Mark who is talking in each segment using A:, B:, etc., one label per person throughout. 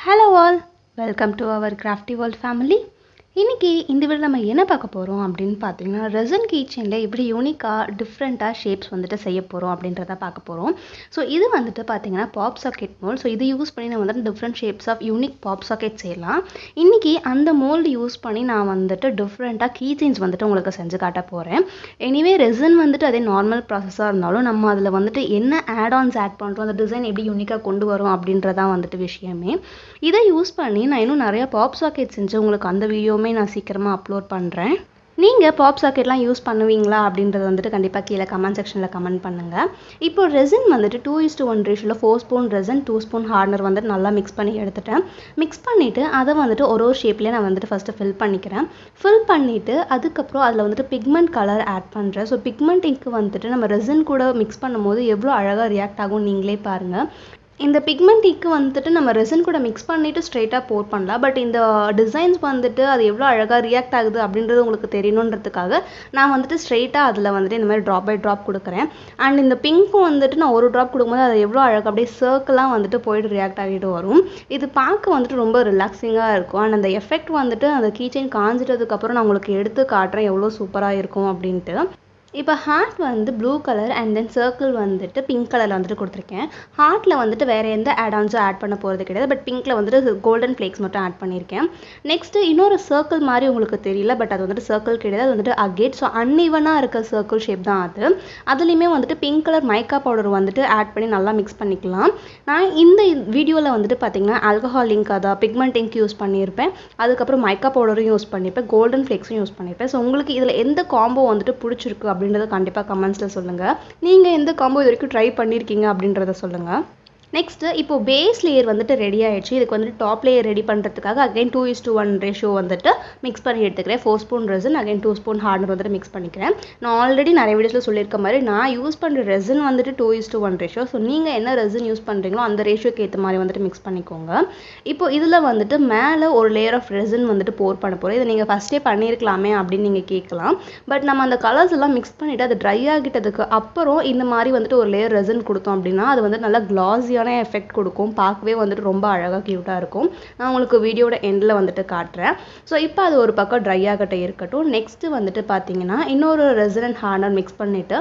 A: Hello all, welcome to our Crafty World family. இன்னைக்கு இந்த வீடியோல நம்ம என்ன பார்க்க போறோம் அப்படினு பாத்தீங்கன்னா resin keychainல இப்படி யூனிக்கா டிஃபரண்டா ஷேப்ஸ் வந்துட்டு செய்ய போறோம் அப்படின்றத பார்க்க போறோம். சோ இது வந்துட்டு பாத்தீங்கன்னா பாப் சாக்கெட் மோல்ட். சோ இது யூஸ் பண்ணி நான் வந்து different shapes of unique pop socket செய்யலாம். இன்னைக்கு அந்த மோல்ட் யூஸ் பண்ணி நான் வந்துட்டு டிஃபரண்டா keychains வந்துட்டு உங்களுக்கு செஞ்சு காட்ட போறேன். எனிவே resin வந்துட்டு அதே நார்மல் ப்ராசஸா இருந்தாலும் நம்ம அதுல வந்துட்டு என்ன ஆட்-ஆன்ஸ் ஆட் பண்றோம், அந்த டிசைன் எப்படி யூனிக்கா கொண்டு வரோம் அப்படின்றதா வந்துட்டு விஷயமே. இதை யூஸ் பண்ணி நான் இன்னும் நிறைய பாப் சாக்கெட் செஞ்சு உங்களுக்கு அந்த வீடியோமே நான் சீக்கிரமா அப்லோட் பண்றேன். நீங்க பாப் சாக்கெட்லாம் யூஸ் பண்ணுவீங்களா அப்படிங்கறது வந்துட்டு கண்டிப்பா கீழ கமெண்ட் செக்ஷன்ல கமெண்ட் பண்ணுங்க. இப்போ resin வந்துட்டு 2:1 ரேஷியோல 4 ஸ்பூன் resin 2 ஸ்பூன் hardner வந்துட்டு நல்லா mix பண்ணி எடுத்துட்டேன். mix பண்ணிட்டு அத வந்துட்டு ஒரு ஷேப்லயே நான் வந்துட்டு ஃபர்ஸ்ட் fill பண்ணிக்கிறேன். fill பண்ணிட்டு அதுக்கு அப்புறம் அதுல வந்துட்டு pigment color ஆட் பண்றேன். சோ pigment ink வந்துட்டு நம்ம resin கூட mix பண்ணும்போது எவ்வளவு அழகா ரியாக்ட் ஆகும் நீங்களே பாருங்க. இந்த pigment ink வந்துட்டு நம்ம resin கூட mix பண்ணிட்டு ஸ்ட்ரைட்டா pour பண்ணலாம். பட் இந்த டிசைன்ஸ் வந்துட்டு அது எவ்வளவு அழகா ரியாக்ட் ஆகுது அப்படின்றது உங்களுக்கு தெரியணும்ன்றதுக்காக நான் வந்துட்டு ஸ்ட்ரைட்டா அதுல வந்துட்டு இந்த மாதிரி drop by drop கொடுக்கிறேன். and இந்த pink வந்துட்டு நான் ஒரு drop கொடுக்கும்போது அது எவ்வளவு அழகா அப்படியே சர்க்கிளா வந்துட்டு போயிட்டு ரியாக்ட் ஆகிட்டு வரும். இது பார்க்க வந்துட்டு ரொம்ப ரிலாக்ஸிங்கா இருக்கும். and அந்த எஃபெக்ட் வந்துட்டு அந்த keychain காஞ்சிட்டதுக்கு அப்புறம் நான் உங்களுக்கு எடுத்து காட்டுறேன் எவ்வளவு சூப்பரா இருக்கும் அப்படின்ட்டு. இப்போ ஹார்ட் வந்து blue colour and then circle வந்துட்டு பிங்க் கலர்ல வந்துட்டு கொடுத்துருக்கேன். ஹார்ட்ல வந்துட்டு வேற எந்த ஆட்-ஆன்ஸும் ஆட் பண்ண போறது கிடையாது. பட் பிங்க்ல வந்துட்டு கோல்டன் ஃப்ளேக்ஸ் மட்டும் ஆட் பண்ணியிருக்கேன். நெக்ஸ்ட் இன்னொரு சர்க்கிள் மாதிரி உங்களுக்கு தெரியல, பட் அது வந்துட்டு சர்க்கிள் கிடையாது, அது வந்துட்டு அகேட். ஸோ அன்இவனா இருக்க சர்க்கிள் ஷேப் தான் அது. அதுலயுமே வந்துட்டு பிங்க் கலர் மைக்கா பவுடர் வந்துட்டு ஆட் பண்ணி நல்லா மிக்ஸ் பண்ணிக்கலாம். நான் இந்த வீடியோல வந்துட்டு பாத்தீங்கன்னா ஆல்கஹால் இங்க் அதான் பிக்மெண்ட் இங்க் யூஸ் பண்ணியிருப்பேன். அதுக்கப்புறம் மைக்கா பவுடரும் யூஸ் பண்ணியிருப்பேன், கோல்டன் ஃப்ளேக்ஸும் யூஸ் பண்ணியிருப்பேன். ஸோ உங்களுக்கு இதுல எந்த காம்போ வந்துட்டு பிடிச்சிருக்கு அப்படின்றத கண்டிப்பா கமெண்ட்ஸ்ல சொல்லுங்க. நீங்க எந்த காம்போ இது வரைக்கும் ட்ரை பண்ணிருக்கீங்க அப்படின்றத சொல்லுங்க. நெக்ஸ்ட் இப்போ பேஸ் லேயர் வந்துட்டு ரெடி ஆயிடுச்சு. இதுக்கு வந்துட்டு டாப் லேயர் ரெடி பண்றதுக்காக அகைன் 2:1 ரேஷியோ வந்துட்டு மிக்ஸ் பண்ணி எடுத்துக்கிறேன். 4 spoon resin again 2 spoon hardner வந்துட்டு மிக்ஸ் பண்ணிக்கிறேன். நான் ஆல்ரெடி நிறைய வீடியோஸ்ல சொல்லியிருக்க மாதிரி நான் யூஸ் பண்ற resin வந்துட்டு 2:1 ரேஷியோ. ஸோ நீங்க என்ன resin யூஸ் பண்றீங்களோ அந்த ரேஷியோக்கு ஏற்ற மாதிரி வந்துட்டு மிக்ஸ் பண்ணிக்கோங்க. இப்போ இதுல வந்துட்டு மேல ஒரு லேயர் ஆஃப் resin வந்துட்டு போர் பண்ண போறேன். இதை நீங்க ஃபர்ஸ்டே பண்ணிருக்கலாமே அப்படின்னு நீங்க கேட்கலாம். பட் நம்ம அந்த கலர்ஸ் எல்லாம் மிக்ஸ் பண்ணிட்டு அது ட்ரை ஆகிட்டதுக்கு அப்புறம் இந்த மாதிரி வந்துட்டு ஒரு லேயர் resin கொடுத்தோம் அப்படின்னா அது வந்து நல்லா கிளாஸி எஃபெக்ட் கொடுக்கும். பார்க்கவே வந்துட்டு ரொம்ப அழகா கியூட்டா இருக்கும். நான் உங்களுக்கு வீடியோட எண்ட்ல வந்துட்டு காட்டுறேன். சோ இப்போ அது ஒரு பக்கம் ட்ரை ஆகட்ட இருக்கட்டும். நெக்ஸ்ட் வந்துட்டு பாத்தீங்கன்னா இன்னொரு resin and hardener மிக்ஸ் பண்ணிட்டு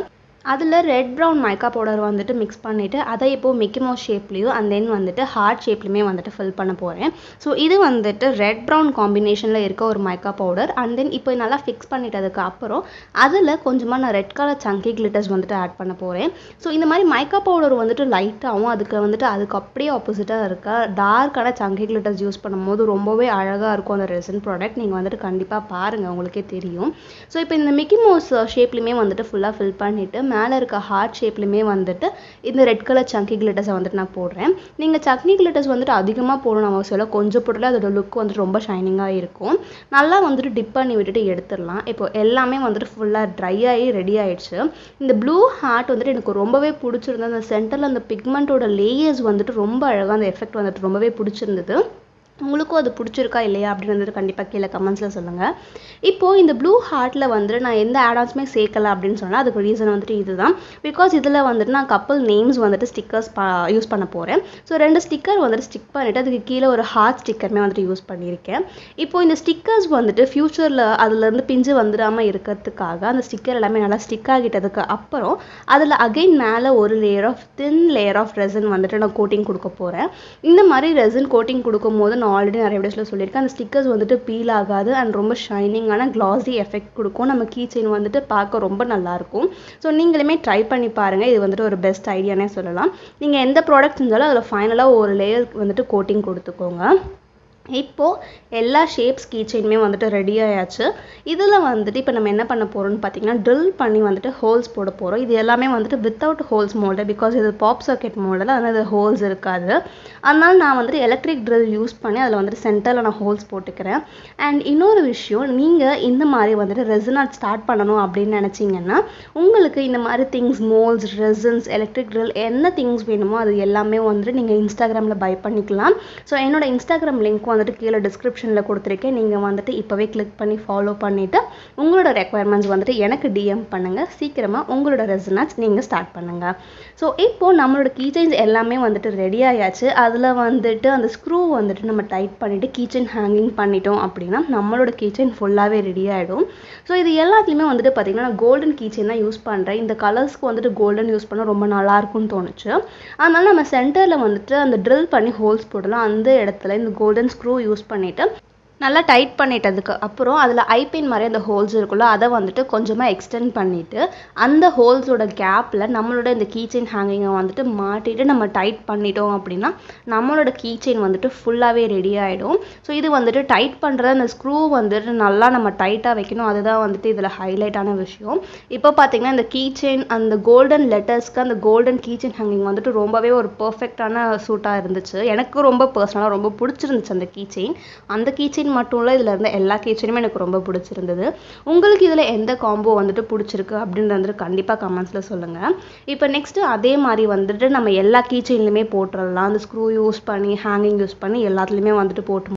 A: அதுல ரெட் பிரவுன் மைக்கா பவுடர் வந்துட்டு மிக்ஸ் பண்ணிட்டு அதை இப்போ மிக்கி மவுஸ் ஷேப்லயும் and then வந்துட்டு ஹார்ட் ஷேப்லயுமே வந்துட்டு ஃபில் பண்ண போறேன். சோ இது வந்துட்டு ரெட் பிரவுன் காம்பினேஷன்ல இருக்க ஒரு மைக்கா பவுடர் and then இப்போ நல்லா ஃபிக்ஸ் பண்ணிட்டதுக்கு அப்புறம் அதுல கொஞ்சமா நான் ரெட் கலர் சங்கி கிளிட்டர்ஸ் வந்துட்டு ஆட் பண்ண போறேன். சோ இந்த மாதிரி மைக்கா பவுடர் வந்துட்டு லைட்டாவும் அதுக்கு அப்படியே ஆப்போசிட்டா இருக்க டார்க்கான சங்கி கிளிட்டர்ஸ் யூஸ் பண்ணும்போது ரொம்பவே அழகா இருக்கும் அந்த resin ப்ராடக்ட். நீங்க வந்துட்டு கண்டிப்பா பாருங்க, உங்களுக்கே தெரியும். சோ இப்போ இந்த மிக்கி மவுஸ் ஷேப்லயுமே வந்துட்டு ஃபுல்லா ஃபில் பண்ணிட்டு மேல இருக்க ஹார்ட் ஷேப்லயுமே வந்துட்டு இந்த ரெட் கலர் சங்கி கிளிட்டர்ஸ் வந்துட்டு நான் போடுறேன். நீங்க சங்கி கிளிட்டர்ஸ் வந்துட்டு அதிகமா போடணும் அவசியம் இல்லை, கொஞ்சம் போட்டாலே அதோட லுக் வந்துட்டு ரொம்ப ஷைனிங்கா இருக்கும். நல்லா வந்துட்டு டிப் பண்ணி விட்டுட்டு எடுத்துடலாம். இப்போ எல்லாமே வந்துட்டு ஃபுல்லா ட்ரை ஆகி ரெடி ஆயிடுச்சு. இந்த ப்ளூ ஹார்ட் வந்துட்டு எனக்கு ரொம்பவே பிடிச்சிருந்தது. அந்த சென்டர்ல அந்த பிக்மெண்டோட லேயர்ஸ் வந்துட்டு ரொம்ப அழகா அந்த எஃபெக்ட் வந்துட்டு ரொம்பவே பிடிச்சிருந்தது. உங்களுக்கும் அது பிடிச்சிருக்கா இல்லையா அப்படின்றது கண்டிப்பா கீழே கமெண்ட்ஸ்ல சொல்லுங்க. இப்போ இந்த ப்ளூ ஹார்ட்ல வந்துட்டு நான் எந்த ஆட்-ஆன்ஸுமே சேர்க்கல அப்படின்னு சொன்னா அதுக்கு ரீசன் வந்துட்டு இதுதான். பிகாஸ் இதுல வந்துட்டு நான் கப்பல் நேம்ஸ் வந்துட்டு ஸ்டிக்கர்ஸ் யூஸ் பண்ண போறேன். ஸோ 2 ஸ்டிக்கர் வந்துட்டு ஸ்டிக் பண்ணிட்டு அதுக்கு கீழே ஒரு ஹார்ட் ஸ்டிக்கருமே வந்துட்டு யூஸ் பண்ணியிருக்கேன். இப்போ இந்த ஸ்டிக்கர்ஸ் வந்துட்டு ஃபியூச்சர்ல அதுல இருந்து பிஞ்சு வந்துடாம இருக்கிறதுக்காக அந்த ஸ்டிக்கர் எல்லாமே நல்லா ஸ்டிக் ஆகிட்டதுக்கு அப்புறம் அதுல அகைன் மேல ஒரு தின் லேயர் ஆஃப் resin வந்துட்டு நான் கோட்டிங் கொடுக்க போறேன். இந்த மாதிரி resin கோட்டிங் கொடுக்கும் போது ஆல்ரெடி நிறைய வீடியோஸ்ல சொல்லியிருக்கேன், அந்த ஸ்டிக்கர்ஸ் வந்துட்டு பீல் ஆகாது அண்ட் ரொம்ப ஷைனிங்கான கிளாஸி எஃபெக்ட் கொடுக்கும். நம்ம கீச்செயின் வந்துட்டு பார்க்க ரொம்ப நல்லா இருக்கும். ஸோ நீங்களுமே ட்ரை பண்ணி பாருங்க. இது வந்துட்டு ஒரு பெஸ்ட் ஐடியானே சொல்லலாம். நீங்க எந்த ப்ராடக்ட் செஞ்சாலும் அதுல ஃபைனலா ஒரு லேயர் வந்துட்டு கோட்டிங் கொடுத்துக்கோங்க. இப்போ எல்லா ஷேப்ஸ் கீச்செயினுமே வந்துட்டு ரெடி ஆயாச்சு. இதுல வந்துட்டு இப்போ நம்ம என்ன பண்ண போறோம்னு பாத்தீங்கன்னா ட்ரில் பண்ணி வந்துட்டு ஹோல்ஸ் போட போறோம். இது எல்லாமே வந்துட்டு வித்தவுட் ஹோல்ஸ் மோல்டு, பிகாஸ் இது பாப் சாக்கெட் மோல்டில் அதனால ஹோல்ஸ் இருக்காது. அதனால நான் வந்துட்டு எலக்ட்ரிக் ட்ரில் யூஸ் பண்ணி அதில் வந்துட்டு சென்டர்ல நான் ஹோல்ஸ் போட்டுக்கிறேன். அண்ட் இன்னொரு விஷயம், நீங்க இந்த மாதிரி வந்துட்டு ரெசின் ஆர்ட் ஸ்டார்ட் பண்ணணும் அப்படின்னு நினைச்சீங்கன்னா உங்களுக்கு இந்த மாதிரி things moulds, resins, electric drill என்ன திங்ஸ் வேணுமோ அது எல்லாமே வந்துட்டு நீங்க இன்ஸ்டாகிராம்ல பை பண்ணிக்கலாம். ஸோ என்னோட இன்ஸ்டாகிராம் லிங்க் வந்துட்டு கீழே டிஸ்கிரிப்ஷனில் கொடுத்துருக்கேன். நீங்கள் வந்துட்டு இப்போவே கிளிக் பண்ணி ஃபாலோ பண்ணிவிட்டு உங்களோட ரெக்குயர்மெண்ட்ஸ் வந்துட்டு எனக்கு டிஎம் பண்ணுங்கள். சீக்கிரமாக உங்களோட ரெசின் ஆர்ட்ஸ் நீங்கள் ஸ்டார்ட் பண்ணுங்கள். ஸோ இப்போது நம்மளோட கீச்செயின்ஸ் எல்லாமே வந்துட்டு ரெடி ஆயாச்சு. அதில் வந்துட்டு அந்த ஸ்க்ரூ வந்துட்டு நம்ம டைட் பண்ணிவிட்டு கீச்செயின் ஹேங்கிங் பண்ணிட்டோம் அப்படின்னா நம்மளோட கீச்செயின் ஃபுல்லாகவே ரெடி ஆகிடும். ஸோ இது எல்லாத்துலேயுமே வந்துட்டு பார்த்திங்கன்னா நான் கோல்டன் கீச்செயின் தான் யூஸ் பண்ணுறேன். இந்த கலர்ஸ்க்கு வந்துட்டு கோல்டன் யூஸ் பண்ணால் ரொம்ப நல்லாயிருக்கும்னு தோணுச்சு. அதனால நம்ம சென்டரில் வந்துட்டு அந்த ட்ரில் பண்ணி ஹோல்ஸ் போடலாம். அந்த இடத்துல இந்த கோல்டன் ஸ்க்ரூ யூஸ் பண்ணிவிட்டு நல்லா டைட் பண்ணிட்டதுக்கு அப்புறம் அதில் ஐபின் மாதிரி அந்த ஹோல்ஸ் இருக்குல்ல அதை வந்துட்டு கொஞ்சமாக எக்ஸ்டெண்ட் பண்ணிவிட்டு அந்த ஹோல்ஸோட கேப்பில் நம்மளோட இந்த கீச்செயின் ஹேங்கிங்கை வந்துட்டு மாட்டிட்டு நம்ம டைட் பண்ணிட்டோம் அப்படின்னா நம்மளோட கீச்செயின் வந்துட்டு ஃபுல்லாகவே ரெடி ஆகிடும். ஸோ இது வந்துட்டு டைட் பண்ணுற அந்த ஸ்க்ரூ வந்துட்டு நல்லா நம்ம டைட்டாக வைக்கணும். அதுதான் வந்துட்டு இதில் ஹைலைட்டான விஷயம். இப்போ பார்த்தீங்கன்னா இந்த கீச்செயின் அந்த கோல்டன் லெட்டர்ஸ்க்கு அந்த கோல்டன் கீச்செயின் ஹேங்கிங் வந்துட்டு ரொம்பவே ஒரு பர்ஃபெக்டான சூட்டாக இருந்துச்சு. எனக்கு ரொம்ப பர்சனலாக ரொம்ப பிடிச்சிருந்துச்சு அந்த கீச்செயின். அந்த கீச்செயின் மட்டும் இல்லை, இதில் இருந்த எல்லா கீச்செயினுமே எனக்கு ரொம்ப பிடிச்சிருந்தது. உங்களுக்கு இதில் எந்த காம்போ வந்துட்டு பிடிச்சிருக்கு அப்படின்றது வந்துட்டு கண்டிப்பாக கமெண்ட்ஸில் சொல்லுங்கள். இப்போ நெக்ஸ்ட்டு அதே மாதிரி வந்துட்டு நம்ம எல்லா கீச்செயின்லையுமே போட்டுடலாம். அந்த ஸ்க்ரூ யூஸ் பண்ணி ஹேங்கிங் யூஸ் பண்ணி எல்லாத்துலேயுமே வந்துட்டு போட்டு